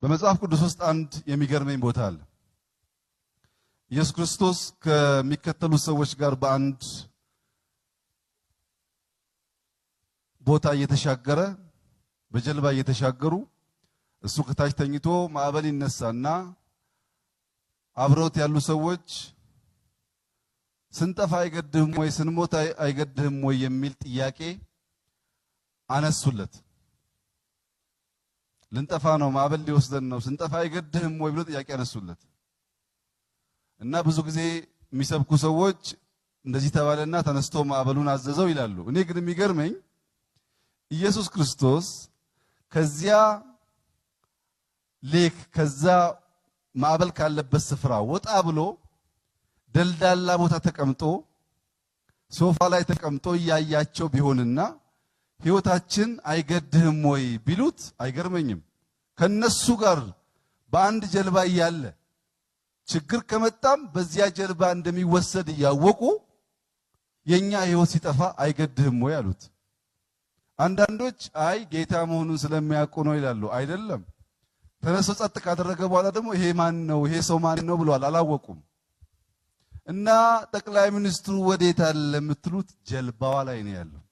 በመጽሐፍ ቅዱስ ውስጥ አንድ የሚገርመኝ ቦታ አለ። ኢየሱስ ክርስቶስ ከሚከተሉ ሰዎች ጋር በአንድ ቦታ እየተሻገረ በጀልባ እየተሻገሩ እሱ ከታች ተኝቶ ማዕበል ይነሳና አብረውት ያሉ ሰዎች ስንጠፋ አይገድህም ወይ ስንሞት አይገድህም ወይ የሚል ጥያቄ አነሱለት። ልንጠፋ ነው፣ ማዕበል ሊወስደን ነው፣ ስንጠፋ አይገድህም ወይ ብሎ ጥያቄ አነሱለት። እና ብዙ ጊዜ የሚሰብኩ ሰዎች እንደዚህ ተባለና ተነስቶ ማዕበሉን አዘዘው ይላሉ። እኔ ግን የሚገርመኝ ኢየሱስ ክርስቶስ ከዚያ ሌክ ከዛ ማዕበል ካለበት ስፍራ ወጣ ብሎ ደልዳላ ቦታ ተቀምጦ ሶፋ ላይ ተቀምጦ እያያቸው ቢሆንና ሕይወታችን አይገድህም ወይ ቢሉት አይገርመኝም። ከነሱ ጋር በአንድ ጀልባ እያለ ችግር ከመጣም በዚያ ጀልባ እንደሚወሰድ እያወቁ የኛ ሕይወት ሲጠፋ አይገድህም ወይ አሉት። አንዳንዶች አይ ጌታ መሆኑን ስለሚያውቁ ነው ይላሉ። አይደለም። ተነስቶ ጸጥ ካደረገ በኋላ ደግሞ ይሄ ማን ነው ይሄ ሰው ማን ነው ብለዋል። አላወቁም። እና ጠቅላይ ሚኒስትሩ ወዴት አለ የምትሉት ጀልባዋ ላይ ነው ያለው።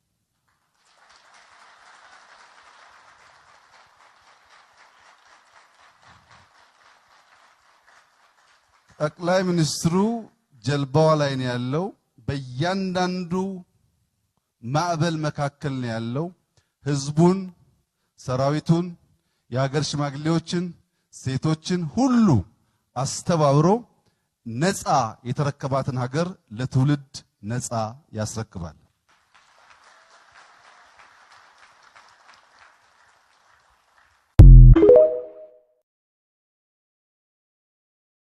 ጠቅላይ ሚኒስትሩ ጀልባዋ ላይ ነው ያለው። በእያንዳንዱ ማዕበል መካከል ነው ያለው። ህዝቡን፣ ሰራዊቱን፣ የሀገር ሽማግሌዎችን፣ ሴቶችን ሁሉ አስተባብሮ ነፃ የተረከባትን ሀገር ለትውልድ ነፃ ያስረክባል።